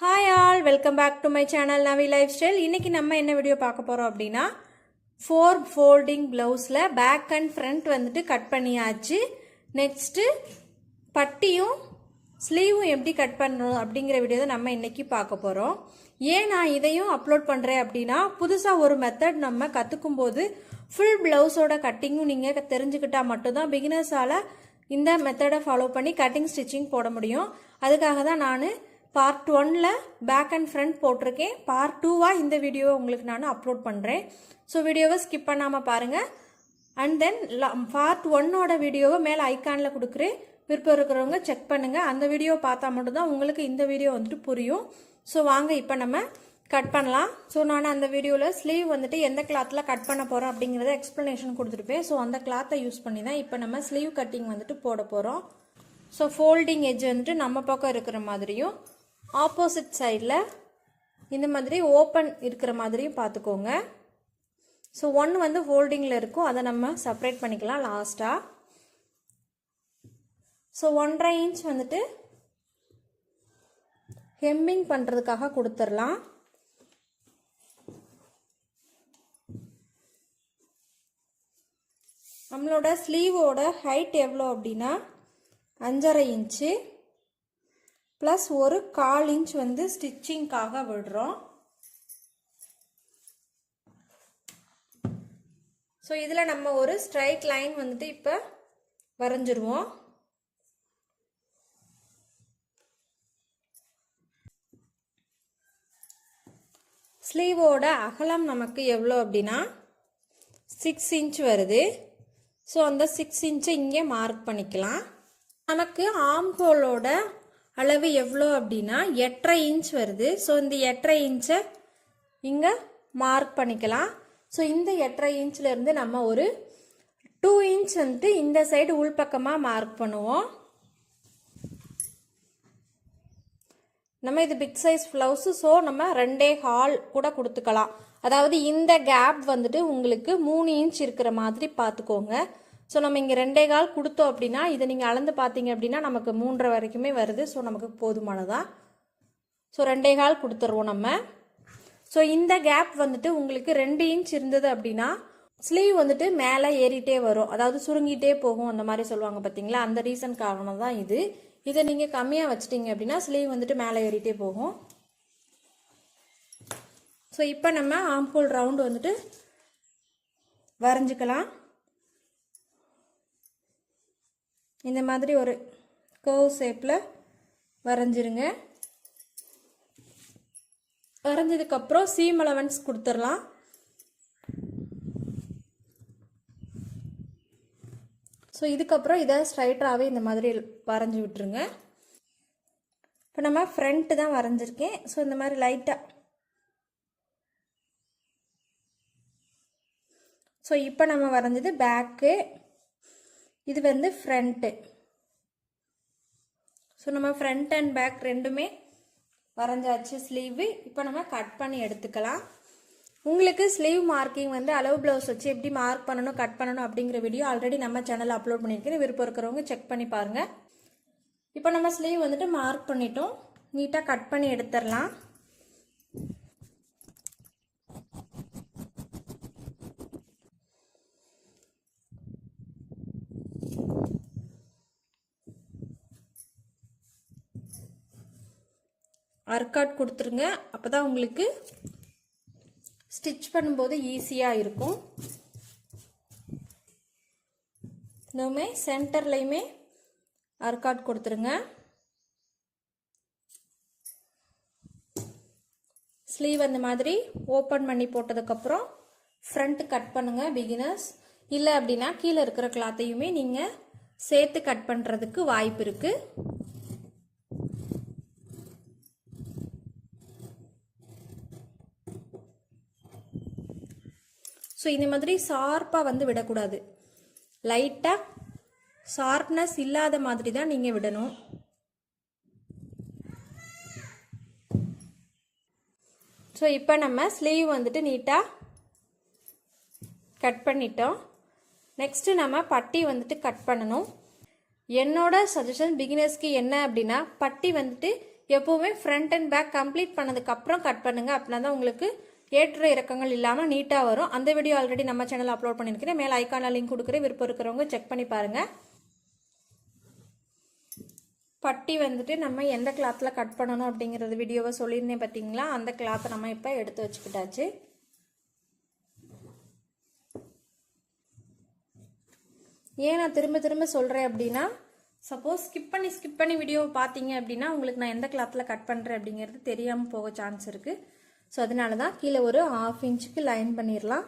Hi all, welcome back to my channel Navi Lifestyle. இன்னைக்கு நம்ம என்ன வீடியோ பார்க்க போறோம் அப்படினா 4 folding blouseல back and front வந்துட்டு கட் பண்ணியாச்சு. நெக்ஸ்ட் பட்டியும் ஸ்லீவும் எப்படி கட் பண்ணனும் அப்படிங்கற வீடியோ தான் நம்ம இன்னைக்கு பார்க்க போறோம். ஏன் நான் இதையும் அப்லோட் பண்றேன் அப்படினா புதுசா ஒரு மெத்தட் நம்ம கத்துக்கும்போது full blouseோட கட்டிங்கும் நீங்க தெரிஞ்சுக்கிட்டா மட்டும் தான் beginnersால இந்த மெத்தடை ஃபாலோ பண்ணி கட்டிங் ஸ்டிச்சிங் போட முடியும். அதுக்காக தான் நான் பார்ட் 1ல பேக் அண்ட் ஃப்ரண்ட் போட்டிருக்கேன். பார்ட் 2வா இந்த வீடியோவை உங்களுக்கு நான் அப்லோட் பண்ணுறேன். ஸோ வீடியோவை ஸ்கிப் பண்ணாமல் பாருங்கள். அண்ட் தென் பார்ட் 1ஓட வீடியோவை மேலே ஐக்கானில் கொடுக்குறேன். விருப்பம் இருக்கிறவங்க செக் பண்ணுங்கள். அந்த வீடியோ பார்த்தா மட்டும்தான் உங்களுக்கு இந்த வீடியோ வந்துட்டு புரியும். ஸோ வாங்க இப்போ நம்ம கட் பண்ணலாம். ஸோ நான் அந்த வீடியோவில் ஸ்லீவ் வந்துட்டு எந்த கிளாத்தில் கட் பண்ண போகிறோம் அப்படிங்கிறத எக்ஸ்ப்ளனேஷன் கொடுத்துருப்பேன். ஸோ அந்த கிளாத்தை யூஸ் பண்ணி தான் இப்போ நம்ம ஸ்லீவ் கட்டிங் வந்துட்டு போட போகிறோம். ஸோ ஃபோல்டிங் எட்ஜ் வந்துட்டு நம்ம பக்கம் இருக்கிற மாதிரியும் ஆப்போசிட் சைடில் இந்த மாதிரி ஓப்பன் இருக்கிற மாதிரியும் பார்த்துக்கோங்க. ஸோ ஒன்று வந்து ஃபோல்டிங்கில் இருக்கும், அதை நம்ம செப்பரேட் பண்ணிக்கலாம் லாஸ்ட்டாக. ஸோ 1.5 இன்ச் வந்துட்டு ஹெம்மிங் பண்ணுறதுக்காக கொடுத்துடலாம். நம்மளோட ஸ்லீவோட ஹைட் எவ்வளோ அப்படின்னா 5.5 இன்ச்சு ப்ளஸ் ஒரு 1/4 இன்ச் வந்து ஸ்டிச்சிங்காக விடுறோம். ஸோ இதில் நம்ம ஒரு ஸ்ட்ரைட் லைன் வந்துட்டு இப்போ வரைஞ்சிருவோம். ஸ்லீவோட அகலம் நமக்கு எவ்வளோ அப்படின்னா 6 இன்ச் வருது. ஸோ அந்த 6 இன்ச்சை இங்கே மார்க் பண்ணிக்கலாம். நமக்கு ஆர்ம் ஹோலோட அளவு எவ்வளோ அப்படின்னா 8.5 இன்ச் வருது. ஸோ இந்த 8.5 இன்ச்சை இங்கே மார்க் பண்ணிக்கலாம். ஸோ இந்த 8.5 இன்ச்சில் இருந்து நம்ம ஒரு 2 இன்ச் வந்துட்டு இந்த சைடு உள்பக்கமாக மார்க் பண்ணுவோம். நம்ம இது பிக் சைஸ் ப்ளவுஸு, ஸோ நம்ம 2.25 கூட கொடுத்துக்கலாம். அதாவது இந்த கேப் வந்துட்டு உங்களுக்கு 3 இன்ச் இருக்கிற மாதிரி பார்த்துக்கோங்க. ஸோ நம்ம இங்கே 2.25 கொடுத்தோம் அப்படின்னா இதை நீங்கள் அளந்து பார்த்தீங்க அப்படின்னா நமக்கு 3.5 வரைக்குமே வருது. ஸோ நமக்கு போதுமானதான். ஸோ 2.25 கொடுத்துருவோம் நம்ம. ஸோ இந்த கேப் வந்துட்டு உங்களுக்கு 2 இன்ச் இருந்தது அப்படின்னா ஸ்லீவ் வந்துட்டு மேலே ஏறிட்டே வரும், அதாவது சுருங்கிட்டே போகும் அந்த மாதிரி சொல்லுவாங்க பார்த்தீங்களா. அந்த ரீசன் காரணம் தான் இது. இதை நீங்கள் கம்மியாக வச்சிட்டிங்க அப்படின்னா ஸ்லீவ் வந்துட்டு மேலே ஏறிட்டே போகும். ஸோ இப்போ நம்ம ஆம்ஹோல் ரவுண்டு வந்துட்டு வரைஞ்சிக்கலாம். இந்த மாதிரி ஒரு கர்வ் ஷேப்பில் வரைஞ்சிருங்க. வரைஞ்சதுக்கப்புறம் சீம் அலவன்ஸ் கொடுத்துடலாம். ஸோ இதுக்கப்புறம் இதை ஸ்ட்ரைட்டாகவே இந்த மாதிரி வரைஞ்சி விட்டுருங்க. இப்போ நம்ம ஃப்ரண்ட்டு தான் வரைஞ்சிருக்கேன். ஸோ இந்த மாதிரி லைட்டாக. ஸோ இப்போ நம்ம வரைஞ்சது பேக்கு, இது வந்து ஃப்ரண்ட்டு. ஸோ நம்ம ஃப்ரண்ட் அண்ட் பேக் ரெண்டுமே வரைஞ்சாச்சு ஸ்லீவு. இப்போ நம்ம கட் பண்ணி எடுத்துக்கலாம். உங்களுக்கு ஸ்லீவ் மார்க்கிங் வந்து அளவு ப்ளவுஸ் வச்சு எப்படி மார்க் பண்ணணும் கட் பண்ணணும் அப்படிங்கிற வீடியோ ஆல்ரெடி நம்ம சேனலில் அப்லோட் பண்ணியிருக்கேன். விருப்பம் இருக்கிறவங்க செக் பண்ணி பாருங்கள். இப்போ நம்ம ஸ்லீவ் வந்துட்டு மார்க் பண்ணிட்டோம். நீட்டாக கட் பண்ணி எடுத்துடலாம். அர்க்காட் கொடுத்துருங்க, அப்போ தான் உங்களுக்கு ஸ்டிச் பண்ணும்போது ஈஸியாக இருக்கும். இன்னுமே சென்டர்லையுமே அர்க்காட் கொடுத்துருங்க. ஸ்லீவ் அந்த மாதிரி ஓப்பன் பண்ணி போட்டதுக்கப்புறம் ஃப்ரண்ட் கட் பண்ணுங்க பிகினர்ஸ். இல்லை அப்படின்னா கீழே இருக்கிற கிளாத்தையுமே நீங்கள் சேர்த்து கட் பண்ணுறதுக்கு வாய்ப்பு இருக்குது. ஸோ இந்த மாதிரி ஷார்ப்பாக வந்து விடக்கூடாது, லைட்டாக ஷார்ப்னஸ் இல்லாத மாதிரி தான் நீங்கள் விடணும். ஸோ இப்போ நம்ம ஸ்லீவ் வந்துட்டு நீட்டாக கட் பண்ணிட்டோம். நெக்ஸ்ட்டு நம்ம பட்டி வந்துட்டு கட் பண்ணணும். என்னோட சஜஷன் பிகினர்ஸ்க்கு என்ன அப்படின்னா பட்டி வந்துட்டு எப்போவுமே ஃப்ரண்ட் அண்ட் பேக் கம்ப்ளீட் பண்ணதுக்கப்புறம் கட் பண்ணுங்கள். அப்படின்னா தான் உங்களுக்கு ஏற்ற இறக்கங்கள் இல்லாமல் நீட்டாக வரும். அந்த வீடியோ ஆல்ரெடி நம்ம சேனலில் அப்லோட் பண்ணியிருக்கிறேன். மேலே ஐக்கானில் லிங்க் கொடுக்குறேன். விருப்பம் இருக்கிறவங்க செக் பண்ணி பாருங்கள். பட்டி வந்துட்டு நம்ம எந்த கிளாத்தில் கட் பண்ணணும் அப்படிங்கிறது வீடியோவை சொல்லியிருந்தேன் பார்த்தீங்களா, அந்த கிளாத்தை நம்ம இப்போ எடுத்து வச்சுக்கிட்டாச்சு. ஏன் நான் திரும்ப திரும்ப சொல்கிறேன் அப்படின்னா, சப்போஸ் ஸ்கிப் பண்ணி வீடியோவை பார்த்தீங்க அப்படின்னா உங்களுக்கு நான் எந்த கிளாத்தில் கட் பண்ணுறேன் அப்படிங்கிறது தெரியாமல் போக சான்ஸ் இருக்குது. ஸோ அதனால தான் கீழே ஒரு 1/2 இன்ச்சுக்கு லைன் பண்ணிடலாம்.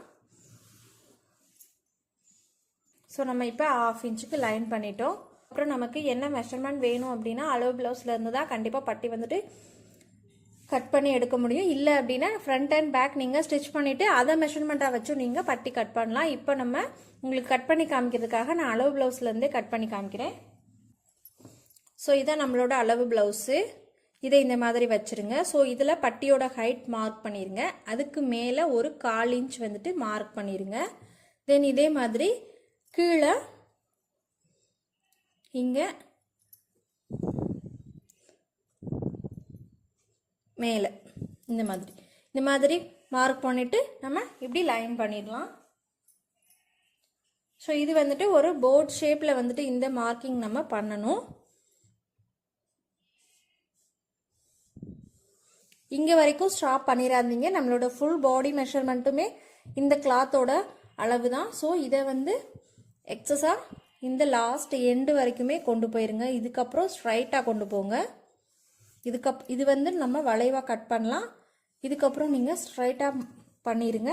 ஸோ நம்ம இப்போ 1/2 இன்ச்சுக்கு லைன் பண்ணிட்டோம். அப்புறம் நமக்கு என்ன மெஷர்மெண்ட் வேணும் அப்படின்னா, அளவு ப்ளவுஸில் இருந்து தான் கண்டிப்பாக பட்டி வந்துட்டு கட் பண்ணி எடுக்க முடியும். இல்லை அப்படின்னா ஃப்ரண்ட் அண்ட் பேக் நீங்கள் ஸ்டிச் பண்ணிவிட்டு அதை மெஷர்மெண்ட்டாக வச்சும் நீங்கள் பட்டி கட் பண்ணலாம். இப்போ நம்ம உங்களுக்கு கட் பண்ணி காமிக்கிறதுக்காக நான் அளவு ப்ளவுஸ்லேருந்தே கட் பண்ணி காமிக்கிறேன். ஸோ இதான் நம்மளோட அளவு ப்ளவுஸு. இதை இந்த மாதிரி வச்சுருங்க. ஸோ இதில் பட்டியோட ஹைட் மார்க் பண்ணிடுங்க. அதுக்கு மேலே ஒரு 1/4 இன்ச் வந்துட்டு மார்க் பண்ணிடுங்க. தென் இதே மாதிரி கீழே இங்கே மேலே இந்த மாதிரி மார்க் பண்ணிவிட்டு நம்ம இப்படி லைன் பண்ணிடலாம். ஸோ இது வந்துட்டு ஒரு போர்ட் ஷேப்பில் வந்துட்டு இந்த மார்க்கிங் நம்ம பண்ணணும். இங்கே வரைக்கும் ஸ்டாப் பண்ணிடாதீங்க. நம்மளோட ஃபுல் பாடி மெஷர்மெண்ட்டுமே இந்த கிளாத்தோட அளவு தான். ஸோ இதை வந்து எக்ஸஸாக இந்த லாஸ்ட் எண்டு வரைக்குமே கொண்டு போயிருங்க. இதுக்கப்புறம் ஸ்ட்ரைட்டாக கொண்டு போங்க. இது வந்து நம்ம வளைவாக கட் பண்ணலாம். இதுக்கப்புறம் நீங்கள் ஸ்ட்ரைட்டாக பண்ணிடுங்க.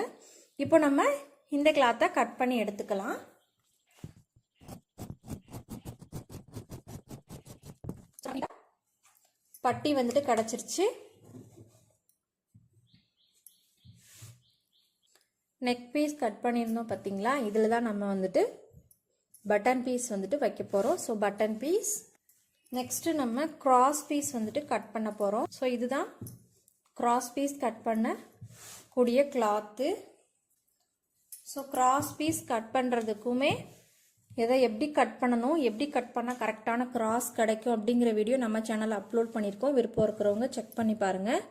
இப்போ நம்ம இந்த கிளாத்தை கட் பண்ணி எடுத்துக்கலாம். பட்டி வந்துட்டு கிடச்சிருச்சு. நெக் பீஸ் கட் பண்ணியிருந்தோம் பார்த்தீங்களா, இதில் தான் நம்ம வந்துட்டு பட்டன் பீஸ் வந்துட்டு வைக்க போகிறோம். So button piece. நெக்ஸ்ட்டு நம்ம கிராஸ் பீஸ் வந்துட்டு கட் பண்ண போகிறோம். ஸோ இதுதான் கிராஸ் பீஸ் கட் பண்ண கூடிய cloth. So cross piece cut பண்ணுறதுக்குமே எதை எப்படி கட் பண்ணணும், எப்படி கட் பண்ணால் கரெக்டான கிராஸ் கிடைக்கும் அப்படிங்கிற வீடியோ நம்ம சேனலில் அப்லோட் பண்ணியிருக்கோம். விருப்பம் இருக்கிறவங்க செக் பண்ணி பாருங்கள்.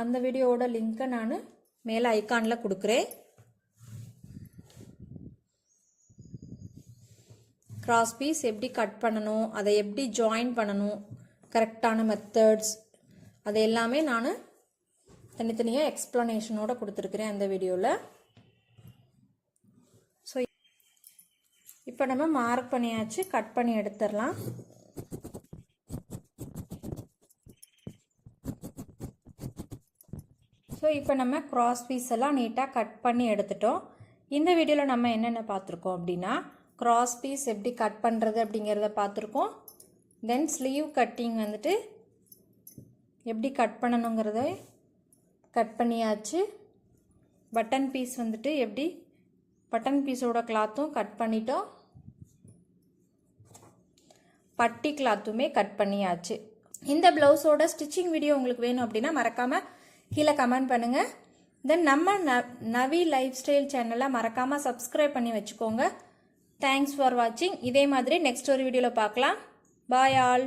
அந்த வீடியோவோட லிங்க்கை நான் மேலே ஐக்கானில் கொடுக்குறேன். கிராஸ் பீஸ் எப்படி கட் பண்ணணும், அதை எப்படி ஜாயின் பண்ணணும், கரெக்டான மெத்தட்ஸ் அது எல்லாமே நான் தனித்தனியாக எக்ஸ்ப்ளனேஷனோட கொடுத்துருக்குறேன் அந்த வீடியோவில். ஸோ இப்போ நம்ம மார்க் பண்ணியாச்சு, கட் பண்ணி எடுத்துடலாம். ஸோ இப்போ நம்ம கிராஸ் பீஸ் எல்லாம் நீட்டாக கட் பண்ணி எடுத்துட்டோம். இந்த வீடியோவில் நம்ம என்னென்ன பார்த்துருக்கோம் அப்படின்னா, கிராஸ் பீஸ் எப்படி கட் பண்ணுறது அப்படிங்கிறத பார்த்துருக்கோம். தென் ஸ்லீவ் கட்டிங் வந்துட்டு எப்படி கட் பண்ணணுங்கிறத கட் பண்ணியாச்சு. பட்டன் பீஸ் வந்துட்டு எப்படி பட்டன் பீஸோட கிளாத்தும் கட் பண்ணிட்டோம். பட்டி கிளாத்துமே கட் பண்ணியாச்சு. இந்த ப்ளவுஸோட ஸ்டிச்சிங் வீடியோ உங்களுக்கு வேணும் அப்படின்னா மறக்காமல் கீழே கமெண்ட் பண்ணுங்கள். தென் நம்ம நவி லைஃப் ஸ்டைல் சேனலை மறக்காமல் சப்ஸ்கிரைப் பண்ணி வச்சுக்கோங்க. தேங்க்ஸ் ஃபார் வாட்சிங். இதே மாதிரி நெக்ஸ்ட் ஒரு வீடியோவில் பார்க்கலாம். Bye all.